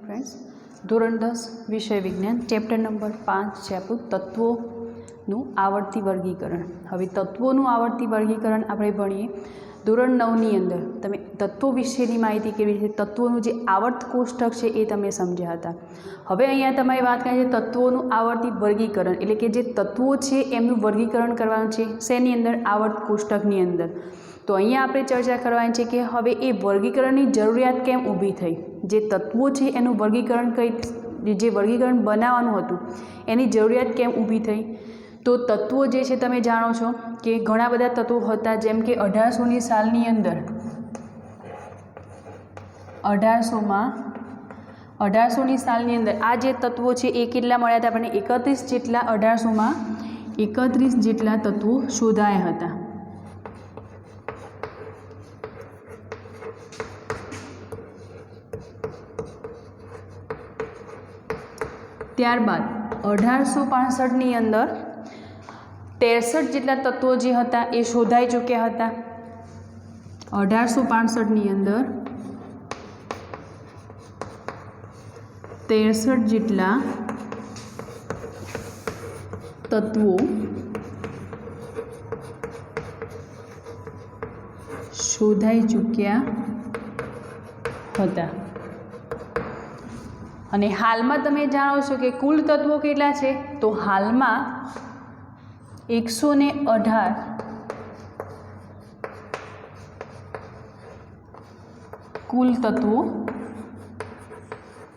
Friends, ધોરણ 10 વિષય વિજ્ઞાન ચેપ્ટર નંબર 5 છે આપણું તત્વોનું આવર્તી વર્ગીકરણ। હવે તત્વોનું આવર્તી વર્ગીકરણ આપણે ભણીએ ધોરણ 9ની અંદર। તમે તત્વો વિશેની માહિતી કેવી રીતે તત્વોનું જે આવર્ત કોષ્ટક છે એ તમે સમજ્યા હતા। હવે અહીંયા તમારી વાત કરીએ છે તત્વોનું આવર્તી વર્ગીકરણ, એટલે કે જે તત્વો છે એમનું વર્ગીકરણ કરવાનું છે શેની અંદર? આવર્ત કોષ્ટકની અંદર। તો અહીંયા આપણે ચર્ચા કરવાની છે કે હવે એ વર્ગીકરણની જરૂરિયાત કેમ ઊભી થઈ, જે તત્વો છે એનું વર્ગીકરણ જે વર્ગીકરણ બનાવવાનું હતું એની જરૂરિયાત કેમ ઊભી થઈ? તો તત્વો જે છે તમે જાણો છો કે ઘણા બધા તત્વો હતા, જેમ કે 1800ની સાલની અંદર 1800ની સાલની અંદર આ જે તત્વો છે એ કેટલા મળ્યા હતા આપણને? 31 જેટલા 1800માં 31 જેટલા તત્વો શોધાયા હતા। ત્યારબાદ 1865ની અંદર 63 જેટલા તત્વો જે હતા એ શોધાઈ ચૂક્યા હતા। 1865ની અંદર 63 જેટલા તત્વો શોધાઈ ચૂક્યા હતા। અને હાલમાં તમે જાણો છો કે કુલ તત્વો કેટલા છે? તો હાલમાં 118 કુલ તત્વો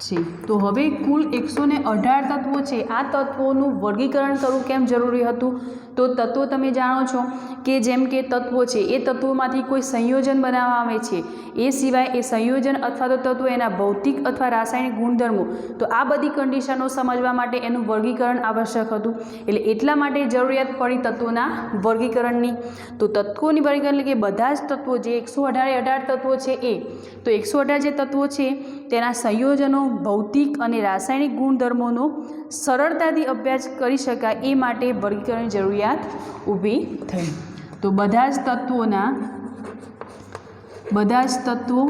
છે। તો હવે કુલ 118 તત્વો છે, આ તત્વોનું વર્ગીકરણ કરવું કેમ જરૂરી હતું? તો તત્વો તમે જાણો છો કે જેમ કે તત્વો છે એ તત્વોમાંથી કોઈ સંયોજન બનાવવામાં આવે છે, એ સિવાય એ સંયોજન અથવા તો તત્વો એના ભૌતિક અથવા રાસાયણિક ગુણધર્મો, તો આ બધી કન્ડિશનો સમજવા માટે એનું વર્ગીકરણ આવશ્યક હતું। એટલે એટલા માટે જરૂરિયાત પડી તત્વોના વર્ગીકરણની। તો તત્વોની વર્ગીકરણ એટલે કે બધા જ તત્વો જે 118 તત્વો છે એ, તો 118 જે તત્વો છે તેના સંયોજનો, ભૌતિક અને રાસાયણિક ગુણધર્મોનો સરળતાથી અભ્યાસ કરી શકાય એ માટે વર્ગીકરણની જરૂરિયાત ઊભી થઈ। તો બધા જ તત્વો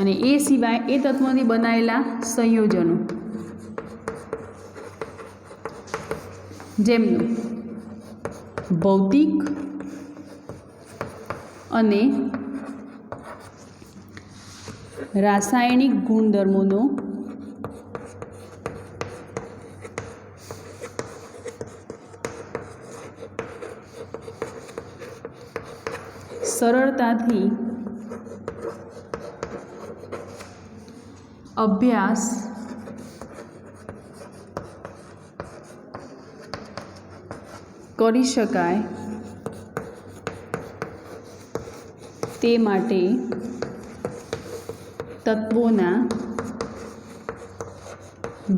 અને એ સિવાય એ તત્વોથી બનાવેલા સંયોજનો જેમનું ભૌતિક અને રાસાયણિક ગુણધર્મોનો સરળતાથી અભ્યાસ કરી શકાય તે માટે તત્વોના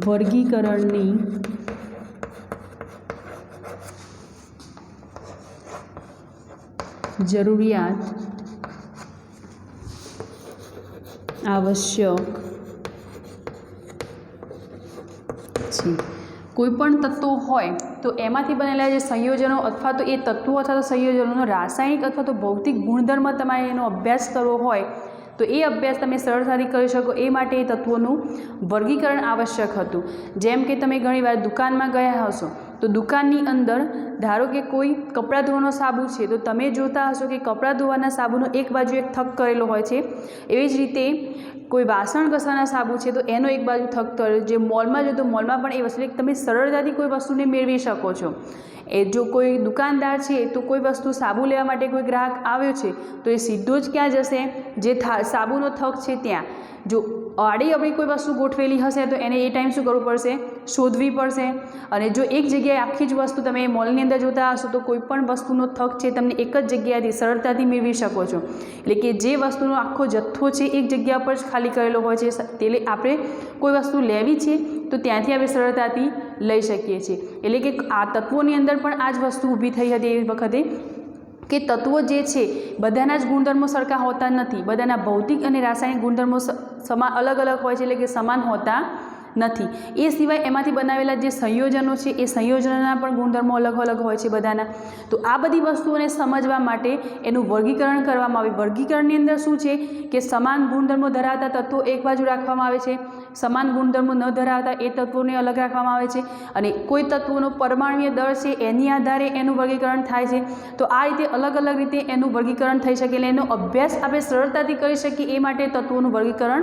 વર્ગીકરણની જરૂરિયાત આવશ્યક છે। કોઈપણ તત્વો હોય તો એમાંથી બનેલા જે સંયોજનો અથવા તો એ તત્વો અથવા તો સંયોજનોનો રાસાયણિક અથવા તો ભૌતિક ગુણધર્મ તમારે એનો અભ્યાસ કરવો હોય તો એ અભ્યાસ તમે સરળતાથી કરી શકો એ માટે એ તત્વોનું વર્ગીકરણ આવશ્યક હતું। જેમ કે તમે ઘણીવાર દુકાનમાં ગયા હશો તો દુકાનની અંદર ધારો કે કોઈ કપડાં ધોવાનો સાબુ છે, તો તમે જોતા હશો કે કપડાં ધોવાના સાબુનો એક બાજુ એક થક કરેલો હોય છે, એવી જ રીતે કોઈ વાસણ ઘસવાના સાબુ છે તો એનો એક બાજુ થક કરેલો। જે મોલમાં જો તો મોલમાં પણ એ વસ્તુ તમે સરળતાથી કોઈ વસ્તુને મેળવી શકો છો। એ જો કોઈ દુકાનદાર છે તો કોઈ વસ્તુ સાબુ લેવા માટે કોઈ ગ્રાહક આવ્યો છે તો એ સીધો જ ક્યાં જશે? જે સાબુનો થક છે ત્યાં। જો આડી અવળી કોઈ વસ્તુ ગોઠવેલી હશે તો એને એ ટાઈમ શું કરવું પડશે? શોધવી પડશે। અને જો એક જગ્યાએ આખી જ વસ્તુ તમે મોલની અંદર જોતા હશો તો કોઈ પણ વસ્તુનો થક છે તમને એક જ જગ્યાએથી સરળતાથી મેળવી શકો છો। એટલે કે જે વસ્તુનો આખો જથ્થો છે એક જગ્યા પર જ ખાલી કરેલો હોય છે, એટલે આપણે કોઈ વસ્તુ લેવી છે તો ત્યાંથી આપણે સરળતાથી લઈ શકીએ છીએ। એટલે કે આ તત્વોની અંદર પણ આ જ વસ્તુ ઊભી થઈ હતી એ વખતે કે તત્વો જે છે બધાના જ ગુણધર્મો સરખા હોતા નથી, બધાના ભૌતિક અને રાસાયણિક ગુણધર્મો અલગ અલગ હોય છે, એટલે કે સમાન હોતા નથી। એ સિવાય એમાંથી બનાવેલા જે સંયોજનો છે એ સંયોજનોના પણ ગુણધર્મો અલગ અલગ હોય છે બધાના। તો આ બધી વસ્તુઓને સમજવા માટે એનું વર્ગીકરણ કરવામાં આવે। વર્ગીકરણની અંદર શું છે કે સમાન ગુણધર્મો ધરાવતા તત્વો એક બાજુ રાખવામાં આવે છે, સમાન ગુણધર્મો ન ધરાવતા એ તત્વોને અલગ રાખવામાં આવે છે, અને કોઈ તત્વોનો પરમાણુય દળ છે એની આધારે એનું વર્ગીકરણ થાય છે। તો આ રીતે અલગ અલગ રીતે એનું વર્ગીકરણ થઈ શકે, એટલે એનો અભ્યાસ આપણે સરળતાથી કરી શકીએ એ માટે તત્વોનું વર્ગીકરણ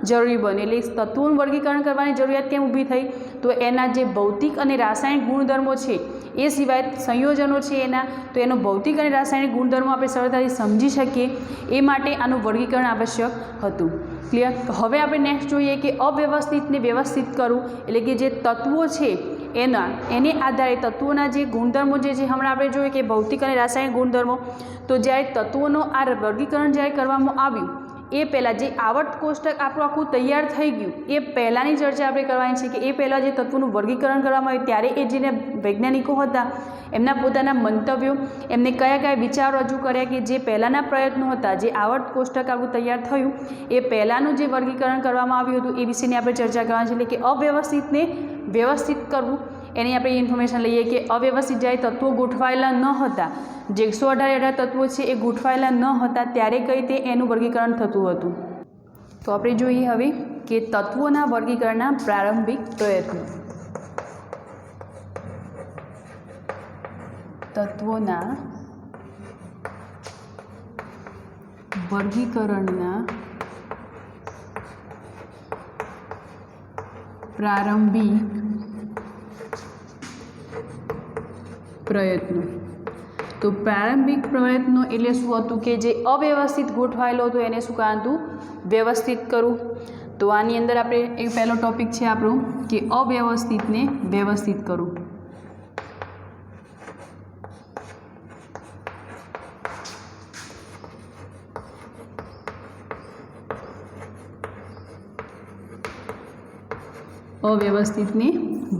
જરૂરી બને। એટલે તત્વોનું વર્ગીકરણ કરવાની જરૂરિયાત કેમ ઊભી થઈ? તો એના જે ભૌતિક અને રાસાયણિક ગુણધર્મો છે એ સિવાય સંયોજનો છે એના, તો એનો ભૌતિક અને રાસાયણિક ગુણધર્મો આપણે સરળતાથી સમજી શકીએ એ માટે આનું વર્ગીકરણ આવશ્યક હતું। ક્લિયર? હવે આપણે નેક્સ્ટ જોઈએ કે અવ્યવસ્થિતને વ્યવસ્થિત કરવું, એટલે કે જે તત્વો છે એને આધારે તત્વોના જે ગુણધર્મો જે હમણાં આપણે જોઈએ કે ભૌતિક અને રાસાયણિક ગુણધર્મો, તો જ્યારે તત્વોનો આ વર્ગીકરણ જ્યારે કરવામાં આવ્યું એ પહેલાં જે આવર્ત કોષ્ટક આપણું આખું તૈયાર થઈ ગયું એ પહેલાંની ચર્ચા આપણે કરવાની છે કે એ પહેલાં જે તત્વોનું વર્ગીકરણ કરવામાં આવ્યું ત્યારે એ જે વૈજ્ઞાનિકો હતા એમના પોતાના મંતવ્યો, એમને કયા કયા વિચારો રજૂ કર્યા કે જે પહેલાંના પ્રયત્નો હતા, જે આવર્ત કોષ્ટક આપણું તૈયાર થયું એ પહેલાંનું જે વર્ગીકરણ કરવામાં આવ્યું હતું એ વિશેની આપણે ચર્ચા કરવાની છે। એટલે કે અવ્યવસ્થિતને વ્યવસ્થિત કરવું, એની આપણે ઇન્ફોર્મેશન લઈએ કે અવ્યવસ્થિત જ્યારે તત્વો ગોઠવાયેલા ન હતા, જે 118 તત્વો છે એ ગોઠવાયેલા ન હતા ત્યારે કઈ રીતે એનું વર્ગીકરણ થતું હતું। તો આપણે જોઈએ હવે કે તત્વોના વર્ગીકરણના પ્રારંભિક પ્રયત્નો। તત્વોના વર્ગીકરણના પ્રારંભિક પ્રયત્નો। તો પ્રારંભિક પ્રયત્નો એટલે શું હતું કે જે અવ્યવસ્થિત ગોઠવાયેલો હતો એને શું કરવાનું હતું? વ્યવસ્થિત કરવું। તો આની અંદર આપણે એક પહેલો ટોપિક છે આપણો કે અવ્યવસ્થિતને વ્યવસ્થિત કરવું। અવ્યવસ્થિતને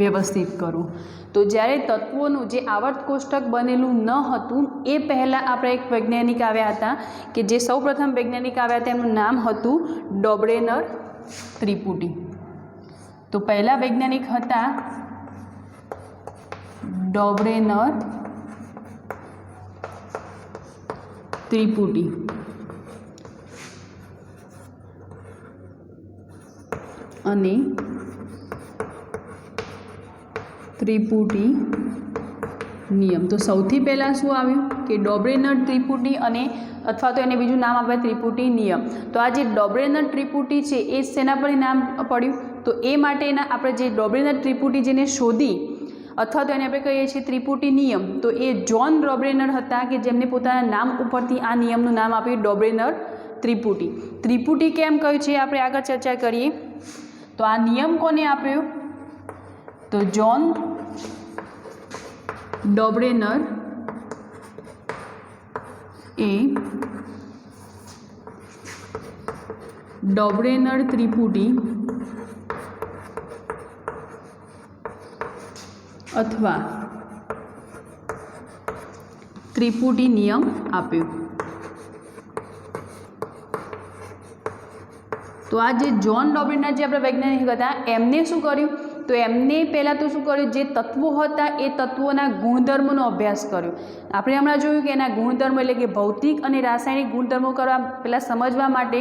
વ્યવસ્થિત કરવું। તો જ્યારે તત્વોનું જે આવર્ત કોષ્ટક બનેલું ન હતું એ પહેલાં આપણે એક વૈજ્ઞાનિક આવ્યા હતા કે જે સૌપ્રથમ વૈજ્ઞાનિક આવ્યા હતા એમનું નામ હતું ડોબ્રેનર ત્રિપુટી। તો પહેલા વૈજ્ઞાનિક હતા ડોબ્રેનર ત્રિપુટી, અને ત્રિપુટી નિયમ। તો સૌથી પહેલાં શું આવ્યું કે ડોબ્રેનર ત્રિપુટી અને અથવા તો એને બીજું નામ આપણે ત્રિપુટી નિયમ। તો આ જે ડોબ્રેનર ત્રિપુટી છે એ શેના પર નામ પડ્યું? તો એ માટેના આપણે જે ડોબ્રેનર ત્રિપુટી જેને શોધી અથવા તો એને આપણે કહીએ છીએ ત્રિપુટી નિયમ, તો એ જ્હોન ડોબ્રેનર હતા કે જેમને પોતાના નામ ઉપરથી આ નિયમનું નામ આપ્યું ડોબ્રેનર ત્રિપુટી। ત્રિપુટી કેમ કહ્યું છે આપણે આગળ ચર્ચા કરીએ। તો આ નિયમ કોને આપ્યો? તો જ્હોન ડોબ્રેનર એ ડોબ્રેનર ત્રિપુટી અથવા ત્રિપુટી નિયમ આપ્યો। તો આ જે જ્હોન ડોબ્રેનર જે આપણા વૈજ્ઞાનિક હતા એમને શું કર્યું? તો એમને પહેલાં તો શું કર્યું, જે તત્વો હતા એ તત્વોના ગુણધર્મોનો અભ્યાસ કર્યો। આપણે હમણાં જોયું કે એના ગુણધર્મો એટલે કે ભૌતિક અને રાસાયણિક ગુણધર્મો કરવા પહેલાં સમજવા માટે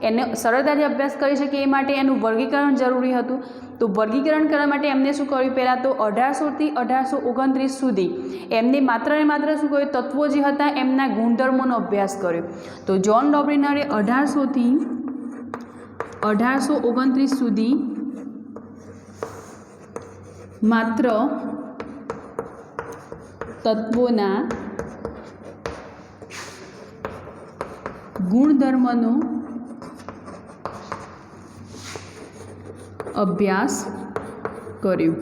એને સરળતાથી અભ્યાસ કરી શકીએ એ માટે એનું વર્ગીકરણ જરૂરી હતું। તો વર્ગીકરણ કરવા માટે એમને શું કર્યું? પહેલાં તો 1800 થી 1829 સુધી એમને માત્ર ને માત્ર શું કર્યું? તત્વો જે હતા એમના ગુણધર્મોનો અભ્યાસ કર્યો। તો જ્હોન ડોબ્રેનરે 1800 થી 1829 સુધી માત્ર તત્વોના ગુણધર્મનો અભ્યાસ કર્યો।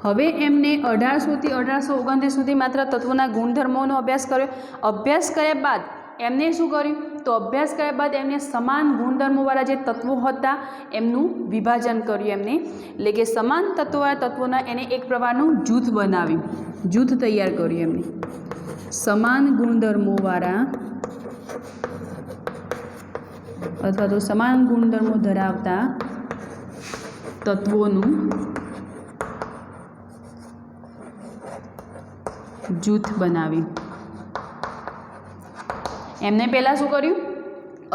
હવે એમને 1800 થી 1829 સુધી માત્ર તત્વોના ગુણધર્મોનો અભ્યાસ કર્યો। અભ્યાસ કર્યા બાદ એમને શું કર્યું? તો અભ્યાસ કર્યા બાદ એમને સમાન ગુણધર્મોવાળા જે તત્વો હતા એમનું વિભાજન કર્યું એમને, એટલે કે સમાન તત્વોવાળા તત્વોના એને એક પ્રકારનું જૂથ બનાવ્યું, જૂથ તૈયાર કર્યું એમને। સમાન ગુણધર્મોવાળા અથવા તો સમાન ગુણધર્મો ધરાવતા તત્વોનું જૂથ બનાવ્યું. એમને પહેલાં શું કર્યું?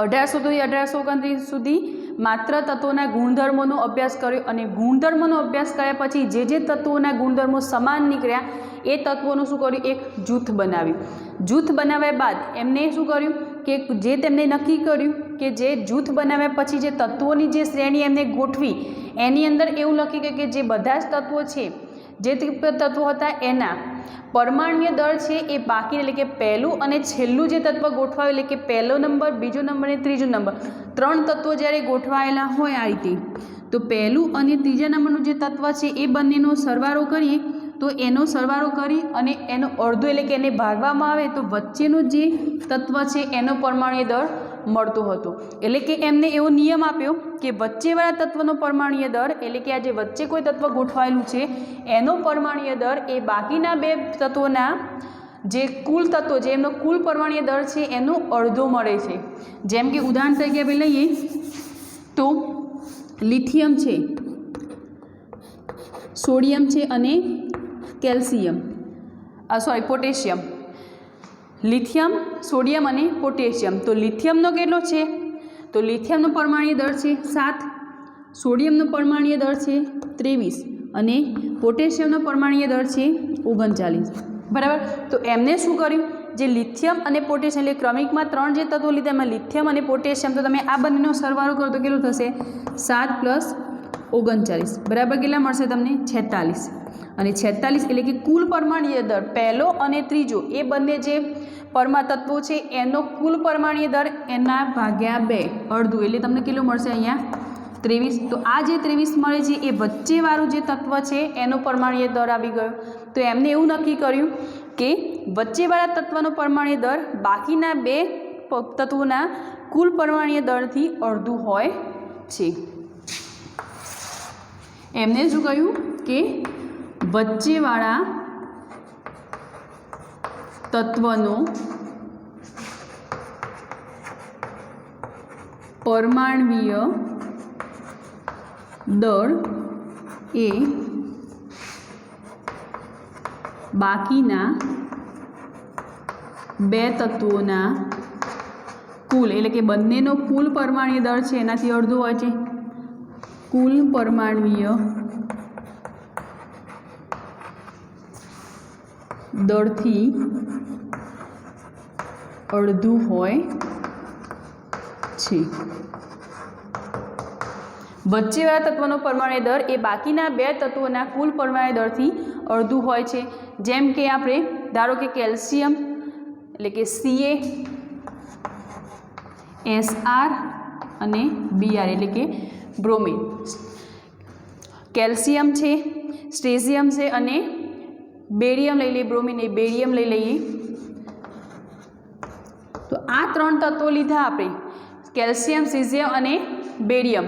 1800 થી 1829 સુધી માત્ર તત્વોના ગુણધર્મોનો અભ્યાસ કર્યો અને ગુણધર્મોનો અભ્યાસ કર્યા પછી જે તત્વોના ગુણધર્મો સમાન નીકળ્યા એ તત્વોનું શું કર્યું? એક જૂથ બનાવ્યું. જૂથ બનાવ્યા બાદ એમને શું કર્યું કે જે તેમને નક્કી કર્યું કે જે જૂથ બનાવ્યા પછી જે તત્વોની જે શ્રેણી એમને ગોઠવી એની અંદર એવું લખી કે જે બધા જ તત્વો છે જે તત્વો હતા એના પરમાણ્વીય દળ છે એ બાકી, એટલે કે પહેલું અને છેલ્લું જે તત્વ ગોઠવાયું, એટલે કે પહેલો નંબર, બીજો નંબર અને ત્રીજો નંબર, 3 તત્વો જ્યારે ગોઠવાયેલા હોય આ રીતે, તો પહેલું અને ત્રીજા નંબરનું જે તત્વ છે એ બંનેનો સરવાળો કરીએ તો એનો સરવાળો કરી અને એનો અડધો, એટલે કે એને ભાગવામાં આવે તો વચ્ચેનો જે તત્વ છે એનો પરમાણ્વીય દળ મળતો હતો. એટલે કે એમને એવો નિયમ આપ્યો કે વચ્ચેવાળા તત્વનો પરમાણ્વીય દળ, એટલે કે આ જે વચ્ચે કોઈ તત્વ ગોઠવાયેલું છે એનો પરમાણ્વીય દળ એ બાકીના 2 તત્વોના જે કુલ તત્વો જે એમનો કુલ પરમાણ્વીય દળ છે એનો અડધો મળે છે. જેમ કે ઉદાહરણ તરીકે આપણે લઈએ તો લિથિયમ છે, સોડિયમ છે અને કેલ્શિયમ, પોટેશિયમ. લિથિયમ, સોડિયમ અને પોટેશિયમ. તો લિથિયમનો કેટલો છે? તો લિથિયમનો પરમાણ્વીય દળ છે 7, સોડિયમનો પરમાણ્વીય દળ છે 23 અને પોટેશિયમનો પરમાણ્વીય દળ છે 39. બરાબર. તો એમને શું કર્યું? જે લિથિયમ અને પોટેશિયમ, એટલે ક્રમિકમાં 3 જે તત્વો લીધા એમાં લિથિયમ અને પોટેશિયમ, તો તમે આ બંનેનો સરવાળો કરો તો કેટલું થશે? 7 + 39 બરાબર કેટલા મળશે તમને? 46. અને 46 એટલે કે કુલ પરમાણ્વીય દળ પહેલો અને ત્રીજો એ બંને જે તત્વો છે એનો કુલ પરમાણ્વીય દળ એના ભાગ્યા 2 અડધું, એટલે તમને કેટલું મળશે અહીંયા? 23. તો આ જે 23 મળે છે એ વચ્ચેવાળું જે તત્વ છે એનો પરમાણ્વીય દળ આવી ગયો. તો એમને એવું નક્કી કર્યું કે વચ્ચેવાળા તત્વનો પરમાણ્વીય દળ બાકીના 2 તત્વોના કુલ પરમાણ્વીય દળથી અડધું હોય છે. એમને શું કહ્યું કે વચ્ચેવાળા તત્વનો પરમાણ્વીય દળ એ બાકીના 2 તત્વોના કુલ, એટલે કે બંનેનો કુલ પરમાણ્વીય દળ છે એનાથી અડધું હોય છે. કુલ પરમાણ્વીય દળથી અડધું હોય છે. વચ્ચેવાળા તત્વનો પરમાણ્વીય દળ એ બાકીના 2 તત્વોના કુલ પરમાણ્વીય દળથી અડધું હોય છે. જેમ કે આપણે ધારો કે કેલ્શિયમ, એટલે કે Ca, Sr અને Br, એટલે કે બ્રોમિન. કેલ્શિયમ છે, સ્ટ્રેશિયમ છે અને બેરિયમ લઈ લઈએ, બ્રોમિન એ બેરિયમ લઈ લઈએ. તો આ 3 તત્વો લીધા આપણે, કેલ્શિયમ, સ્ટ્રેશિયમ અને બેરિયમ.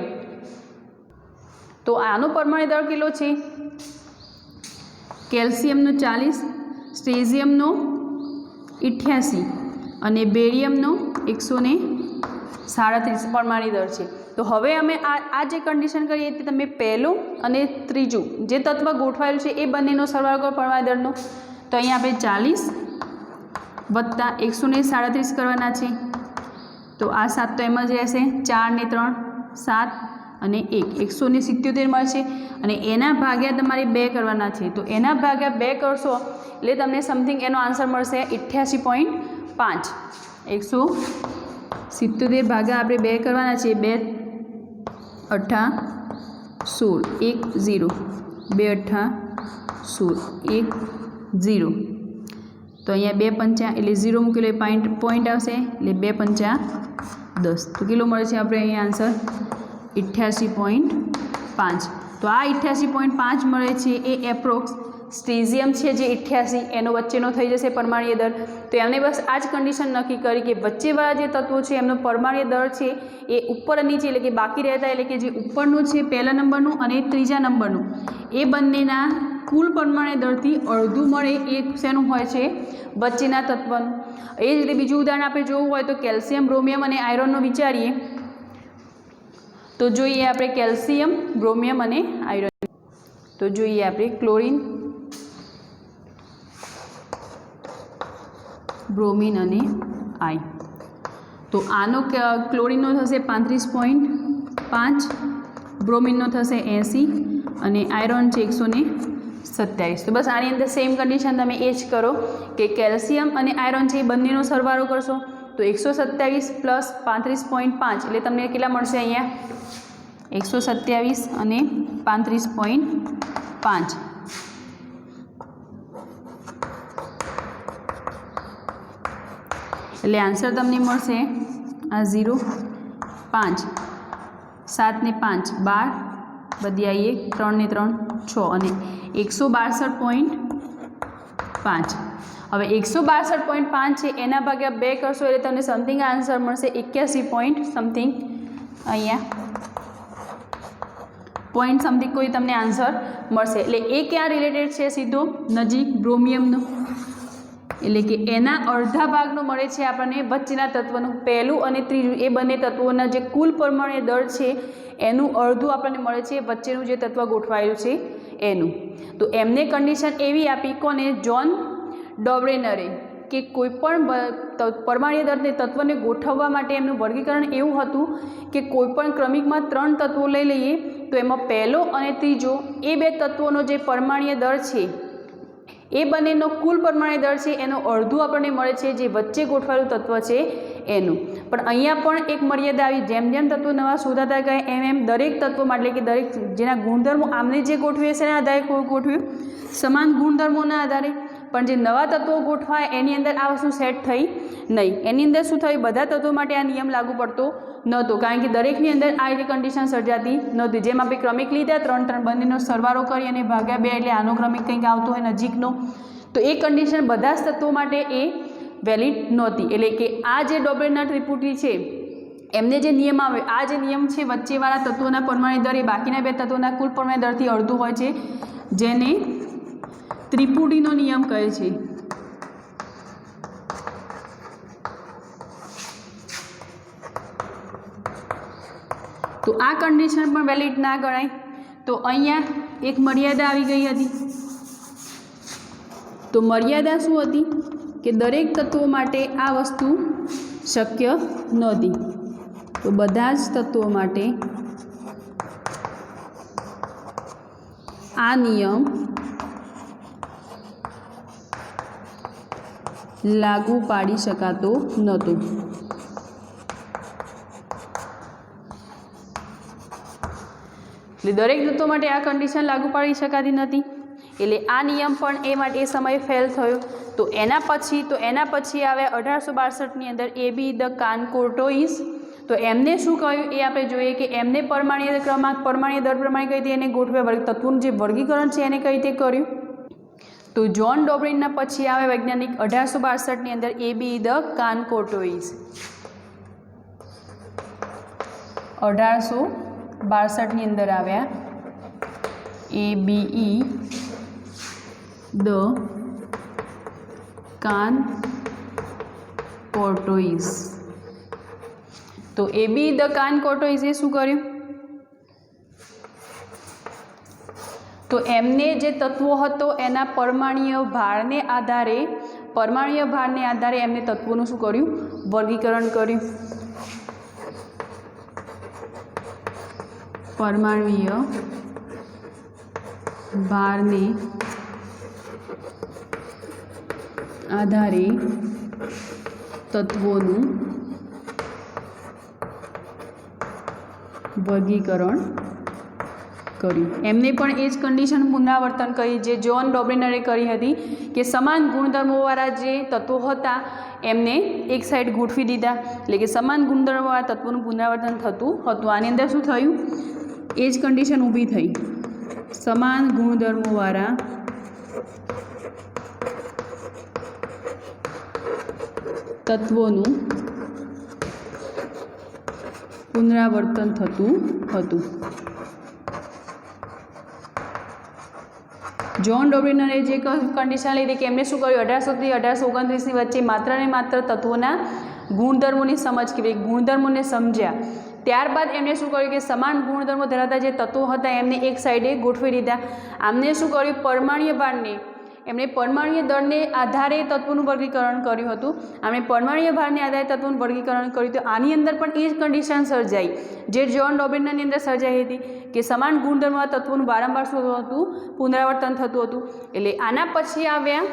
તો આનો પરમાણ્વીય દળ કેટલો છે? કેલ્શિયમનો 40, સ્ટ્રેશિયમનો 88 અને બેરિયમનો 137 પરમાણ્વીય દળ છે. તો હવે અમે આ જે કન્ડિશન કરીએ તે તમે પહેલું અને ત્રીજું જે તત્વ ગોઠવાયેલું છે એ બંનેનો સરવાળો કરો પરમાણ્વીય દળનો. તો અહીંયા આપણે 40 + 137 કરવાના છે. તો આ 7 તો એમ જ રહેશે, 4 ને 3 7 અને 1 177 મળશે. અને એના ભાગ્યા તમારે 2 કરવાના છે. તો એના ભાગ્યા 2 કરશો એટલે તમને સમથિંગ એનો આન્સર મળશે 88.5. 177 ભાગ્યા આપણે 2 કરવાના છે, 2 8 16 1 0, 2 8 16 1 0. તો અહીંયા 2 પંચા એટલે 0 મૂકેલો એ પોઈન્ટ આવશે, એટલે 2 પંચા 10. તો કેટલો મળે છે આપણે અહીંયા આન્સર? 88.5. તો આ 88.5 મળે છે એ એપ્રોક્સ સ્ટ્રેશિયમ છે જે 88 એનો વચ્ચેનો થઈ જશે પરમાણ્વીય દળ. તો એમને બસ આ જ કન્ડિશન નક્કી કરી કે વચ્ચેવાળા જે તત્વો છે એમનો પરમાણ્વીય દળ છે એ ઉપર નીચે, એટલે કે બાકી રહેતા, એટલે કે જે ઉપરનું છે પહેલા નંબરનું અને ત્રીજા નંબરનું એ બંનેના કુલ પરમાણ્વીય દળથી અડધું મળે એ શેનું હોય છે? વચ્ચેના તત્વનું. એ જ રીતે બીજું ઉદાહરણ આપણે જોવું હોય તો કેલ્શિયમ, બ્રોમિયમ અને આયરનનો વિચારીએ. તો તો જોઈએ આપણે કેલ્શિયમ, બ્રોમિયમ અને આયરન. તો જોઈએ આપણે ક્લોરિન, બ્રોમિન અને આઈ. તો આનો ક્લોરિનનો થશે 35.5, બ્રોમિનનો થશે 80 અને આયરન છે 127. તો બસ આની અંદર સેમ કન્ડિશન તમે એ જ કરો કે કેલ્શિયમ અને આયરન છે એ બંનેનો સરવાળો કરશો. તો 127 પ્લસ 35.5 એટલે તમને કેટલા મળશે? અહીંયા 127 અને 35.5. એટલે આન્સર તમને મળશે આ 0, 5, 7 ને 5 12, બધી આવી 3 ને 3 6 અને 162.5. હવે 162.5 છે એના ભાગ્યા 2 કરશો એટલે તમને સમથિંગ આન્સર મળશે 81 પોઈન્ટ સમથિંગ. અહીંયા પોઈન્ટ સમથિંગ કોઈ તમને આન્સર મળશે. એટલે એ ક્યાં રિલેટેડ છે? સીધો નજીક બ્રોમિયમનો. એટલે કે એના અડધા ભાગનો મળે છે આપણને વચ્ચેના તત્વનું. પહેલું અને ત્રીજું એ બંને તત્વોના જે કુલ પરમાણ્વીય દળ છે એનું અડધું આપણને મળે છે વચ્ચેનું જે તત્વ ગોઠવાયેલું છે એનું. તો એમને કન્ડિશન એવી આપી, કોને? જ્હોન ડોબ્રેનરે, કે કોઈપણ પરમાણ્વીય દળને તત્વને ગોઠવવા માટે એમનું વર્ગીકરણ એવું હતું કે કોઈપણ ક્રમિકમાં 3 તત્વો લઈ લઈએ તો એમાં પહેલો અને ત્રીજો એ 2 તત્વોનો જે પરમાણ્વીય દળ છે એ બંનેનો કુલ પરમાણ્વીય દળ છે એનો અડધું આપણને મળે છે જે વચ્ચે ગોઠવાયેલું તત્વ છે એનું. પણ અહીંયા પણ એક મર્યાદા આવી, જેમ જેમ તત્વો નવા શોધાતા ગયા એમ એમ દરેક તત્વમાં, એટલે કે દરેક જેના ગુણધર્મો આમને જે ગોઠવ્યું છે એના આધારે ગોઠવ્યું, સમાન ગુણધર્મોના આધારે. પણ જે નવા તત્વો ગોઠવાય એની અંદર આ વસ્તુ સેટ થઈ નહીં. એની અંદર શું થયું? બધા તત્વો માટે આ નિયમ લાગુ પડતો નહોતો, કારણ કે દરેકની અંદર આ રીતે કન્ડિશન સર્જાતી નહોતી. જેમ આપણે ક્રમિક લીધા 3 બંનેનો સરવાળો કરી અને ભાગ્યા 2 એટલે આનો ક્રમિક કંઈક આવતો હોય નજીકનો, તો એ કન્ડિશન બધા જ તત્વો માટે એ વેલિડ નહોતી. એટલે કે આ જે ડોબ્રેનર ત્રિપુટી છે એમને જે નિયમ આવે, આ જે નિયમ છે વચ્ચેવાળા તત્વોના પરમાણ્વીય દળ એ બાકીના 2 તત્વોના કુલ પરમાણ્વીય દળથી અડધું હોય છે, જેને ત્રિપુટીનો નિયમ કહે છે. તો આ કન્ડિશન પણ વેલિડ ના ગણાય. તો અહીંયા એક મર્યાદા આવી ગઈ હતી. તો મર્યાદા શું હતી? કે દરેક તત્વો માટે આ વસ્તુ શક્ય નહોતી. તો બધા જ તત્વો માટે આ નિયમ લાગુ પાડી શકાતો નહોતો. એટલે દરેક તત્વો માટે આ કન્ડિશન લાગુ પાડી શકાતી નથી. એટલે આ નિયમ પણ એ માટે એ સમયે ફેલ થયો. તો એના પછી આવે 1862ની અંદર AB ધ કાનકોર્ટોઇસ. તો એમને શું કહ્યું એ આપણે જોઈએ કે એમને પરમાણ્વીય ક્રમાંક, પરમાણ્વીય દળ પ્રમાણે કઈ રીતે એને ગોઠવે, તત્વોનું જે વર્ગીકરણ છે એને કઈ રીતે કર્યું. તો જ્હોન ડોબ્રેનના પછી આવે વૈજ્ઞાનિક 1862ની અંદર AB ધ કાનકોર્ટોઇસ. 1862ની અંદર આવ્યા ABE ધ કાનકોર્ટોઇસ. તો AB ધ કાનકોર્ટોઇસે શું કર્યું? તો એમને જે તત્વો હતો એના પરમાણ્વીય ભારને આધારે એમને તત્વોનું શું કર્યું? વર્ગીકરણ કર્યું. પરમાણ્વીય ભારને આધારે તત્વોનું વર્ગીકરણ કર્યું. એમને પણ એ જ કન્ડિશન પુનરાવર્તન કરી જે જ્હોન ડોબ્રેનરે કરી હતી કે સમાન ગુણધર્મોવાળા જે તત્વો હતા એમને એક સાઈડ ગોઠવી દીધા. એટલે કે સમાન ગુણધર્મોવાળા તત્વોનું પુનરાવર્તન થતું હતું. આની અંદર શું થયું? એ જ કન્ડિશન ઊભી થઈ. સમાન ગુણધર્મોવાળા તત્વોનું પુનરાવર્તન થતું હતું. જ્હોન ડોબ્રેનરે જે કન્ડિશન લીધી કે એમને શું કર્યું? 1800 થી 1829ની વચ્ચે માત્ર ને માત્ર તત્વોના ગુણધર્મોની સમજ, કે ગુણધર્મોને સમજ્યા ત્યારબાદ એમણે શું કર્યું કે સમાન ગુણધર્મો ધરાવતા જે તત્વો હતા એમને એક સાઈડે ગોઠવી દીધા. આમને શું કર્યું, પરમાણ્વીય ભારને એમણે પરમાણ્વીય દળને આધારે તત્વોનું વર્ગીકરણ કર્યું હતું. આમણે પરમાણ્વીય ભારને આધારે તત્વોનું વર્ગીકરણ કર્યું. તો આની અંદર પણ એ જ કન્ડિશન સર્જાઈ જે જ્હોન રોબિન્સનની અંદર સર્જાઈ હતી કે સમાન ગુણધર્મવાળા તત્વોનું વારંવાર શું હતું, પુનરાવર્તન થતું હતું. એટલે આના પછી આવ્યા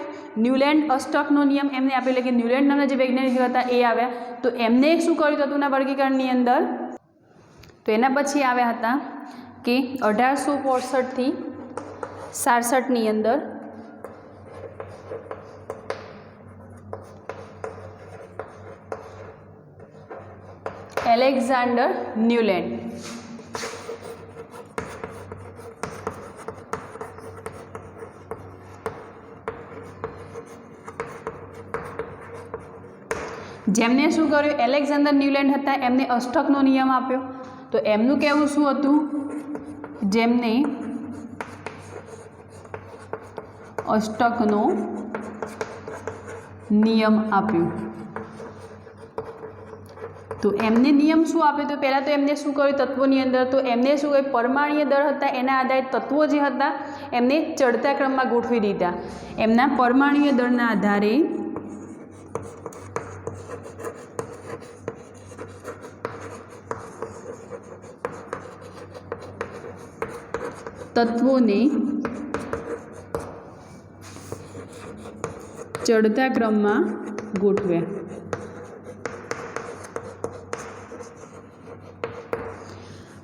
ન્યુલેન્ડ અષ્ટકનો નિયમ એમને આપેલો, એટલે કે ન્યુલેન્ડ નામના જે વૈજ્ઞાનિક હતા એ આવ્યા. તો એમને શું કર્યું તત્વોના વર્ગીકરણની અંદર, તો એના પછી આવ્યા હતા કે 1865 થી 67ની અંદર એલેક્ઝાન્ડર ન્યુલેન્ડ. જેમને શું કર્યું, એલેક્ઝાન્ડર ન્યુલેન્ડ હતા, એમને અષ્ટકનો નિયમ આપ્યો. તો એમનું કહેવું શું હતું, જેમને અષ્ટકનો નિયમ આપ્યો. તો એમને નિયમ શું આપ્યો, તો પહેલાં તો એમને શું કર્યું તત્વોની અંદર, તો એમને શું કર્યું, પરમાણ્વીય દળ હતા એના આધારે તત્વો જે હતા એમને ચડતા ક્રમમાં ગોઠવી દીધા. એમના પરમાણ્વીય દળના આધારે તત્વોને ચડતા ક્રમમાં ગોઠવ્યા.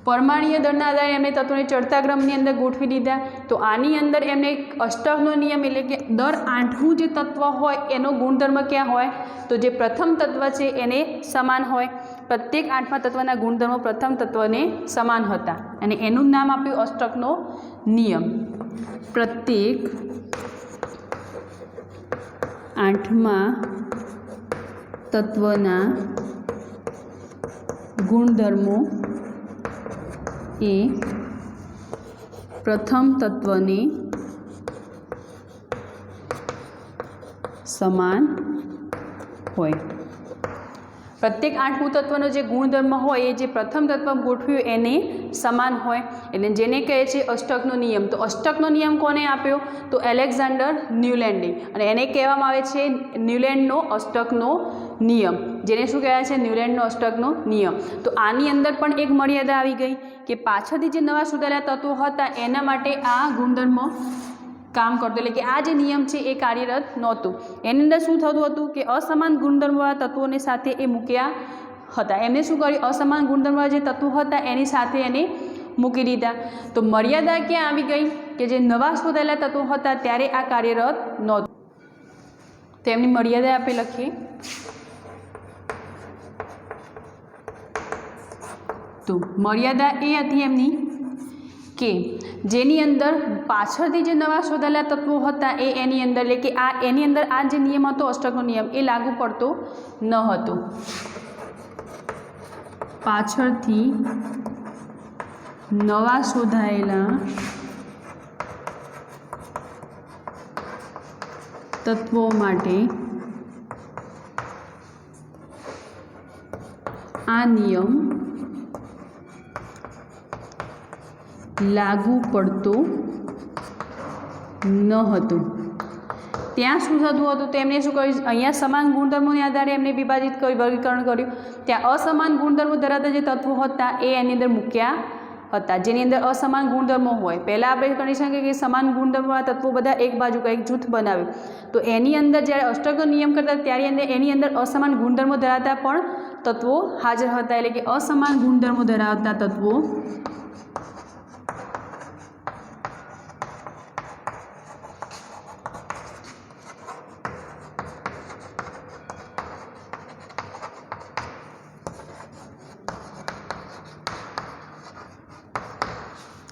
પરમાણ્વીય દળના આધારે એમણે તત્વોને ચડતા ક્રમની અંદર ગોઠવી દીધા. તો આની અંદર એમને અષ્ટકનો નિયમ એટલે કે દર 8મું જે તત્વ હોય એનો ગુણધર્મ ક્યાં હોય, તો જે પ્રથમ તત્વ છે એને સમાન હોય. પ્રત્યેક 8મા તત્વના ગુણધર્મો પ્રથમ તત્વને સમાન હતા અને એનું નામ આપ્યું અષ્ટકનો નિયમ. પ્રત્યેક 8મા તત્વના ગુણધર્મો એ પ્રથમ તત્વને સમાન હોય. પ્રત્યેક 8મું તત્વનો જે ગુણધર્મ હોય એ જે પ્રથમ તત્વ ગોઠવ્યું એને સમાન હોય, એટલે જેને કહે છે અષ્ટકનો નિયમ. તો અષ્ટકનો નિયમ કોને આપ્યો, તો એલેક્ઝાન્ડર ન્યુલેન્ડે, અને એને કહેવામાં આવે છે ન્યુલેન્ડનો અષ્ટકનો નિયમ, જેને શું કહેવાય છે, ન્યુલેન્ડનો અષ્ટકનો નિયમ. તો આની અંદર પણ એક મર્યાદા આવી ગઈ કે પાછળથી જે નવા શોધાયેલા તત્વો હતા એના માટે આ ગુણધર્મ કામ કરતો, એટલે કે આ જે નિયમ છે એ કાર્યરત નહોતું. એની અંદર શું થતું હતું કે અસમાન ગુણધર્મવાળા તત્વોની સાથે એ મૂક્યા હતા. એમને શું કર્યું, અસમાન ગુણધર્મવાળા જે તત્વો હતા એની સાથે એને મૂકી દીધા. તો મર્યાદા ક્યાં આવી ગઈ કે જે નવા શોધાયેલા તત્વો હતા ત્યારે આ કાર્યરત નહોતું. તેમની મર્યાદા આપણે લખીએ. તો મર્યાદા એ હતી એમની કે જેની અંદર પાછળથી જે નવા શોધાયેલા તત્વો હતા એ એની અંદર, એટલે કે આ એની અંદર આ જે નિયમ હતો અષ્ટકનો નિયમ એ લાગુ પડતો ન હતો. પાછળથી નવા શોધાયેલા તત્વો માટે આ નિયમ લાગુ પડતો ન હતો. ત્યાં શું થતું હતું, તો એમને શું કર્યું, અહીંયા સમાન ગુણધર્મોને આધારે એમને વિભાજિત કર્યું, વર્ગીકરણ કર્યું. ત્યાં અસમાન ગુણધર્મો ધરાવતા જે તત્વો હતા એ એની અંદર મૂક્યા હતા, જેની અંદર અસમાન ગુણધર્મો હોય. પહેલાં આપણે કન્ડિશન કે સમાન ગુણધર્મોવાળા તત્વો બધા એક બાજુ એક જૂથ બનાવ્યું. તો એની અંદર જ્યારે અષ્ટકનો નિયમ કરતા ત્યારે એની અંદર અસમાન ગુણધર્મો ધરાવતા પણ તત્વો હાજર હતા, એટલે કે અસમાન ગુણધર્મો ધરાવતા તત્વો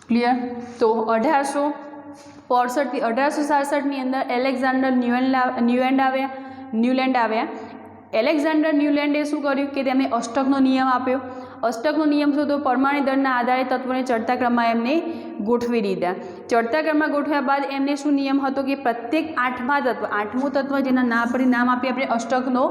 ક્લિયર. તો 1865 થી 1867ની અંદર એલેક્ઝાન્ડર ન્યુલેન્ડ આવ્યા. એલેક્ઝાન્ડર ન્યુલેન્ડે શું કર્યું કે તેમણે અષ્ટકનો નિયમ આપ્યો. અષ્ટકનો નિયમ શું? તો પરમાણુ દળના આધારે તત્વોને ચડતા ક્રમમાં એમને ગોઠવી દીધા. ચડતા ક્રમમાં ગોઠવ્યા બાદ એમને શું નિયમ હતો કે પ્રત્યેક આઠમું તત્વ જેના નામ આપીએ આપણે અષ્ટકનો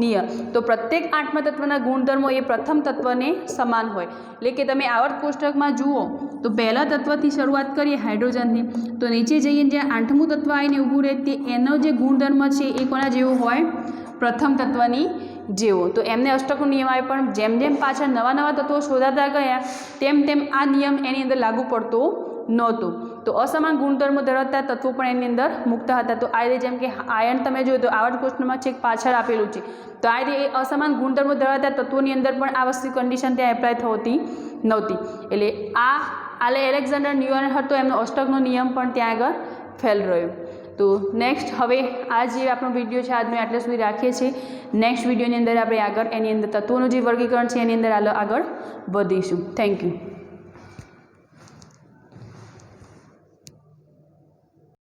નિયમ, તો પ્રત્યેક આઠમા તત્વના ગુણધર્મો એ પ્રથમ તત્વને સમાન હોય. એટલે કે તમે આવર્ત કોષ્ટકમાં જુઓ તો પહેલા તત્વથી શરૂઆત કરીએ હાઇડ્રોજનથી, તો નીચે જઈને જ્યાં આઠમું તત્વ આવીને ઊભું રહે તે એનો જે ગુણધર્મ છે એ કોના જેવો હોય? પ્રથમ તત્વની જેવો. તો એમને અષ્ટકનો નિયમ આવે, પણ જેમ જેમ પાછળ નવા તત્વો શોધાતા ગયા તેમ તેમ આ નિયમ એની અંદર લાગુ પડતો નહોતો. તો અસમાન ગુણધર્મો ધરાવતા તત્વો પણ એની અંદર મુકતા હતા. તો આ રીતે જેમ કે આયર્ન તમે જોયું તો આવર્ત કોષ્ટકમાં છેક પાછળ આપેલું છે, તો આ રીતે એ અસમાન ગુણધર્મો ધરાવતા તત્વોની અંદર પણ આ વસ્તુ કન્ડિશન ત્યાં એપ્લાય થતી નહોતી. એટલે આ એલેક્ઝાન્ડર ન્યુટન હતો એમનો અષ્ટકનો નિયમ પણ ત્યાં આગળ ફેલ રહ્યો. તો નેક્સ્ટ હવે આ જે આપણો વિડીયો છે આજનો આટલા સુધી રાખીએ છીએ. નેક્સ્ટ વિડીયોની અંદર આપણે આગળ એની અંદર તત્વોનું જે વર્ગીકરણ છે એની અંદર આગળ વધીશું. Thank you.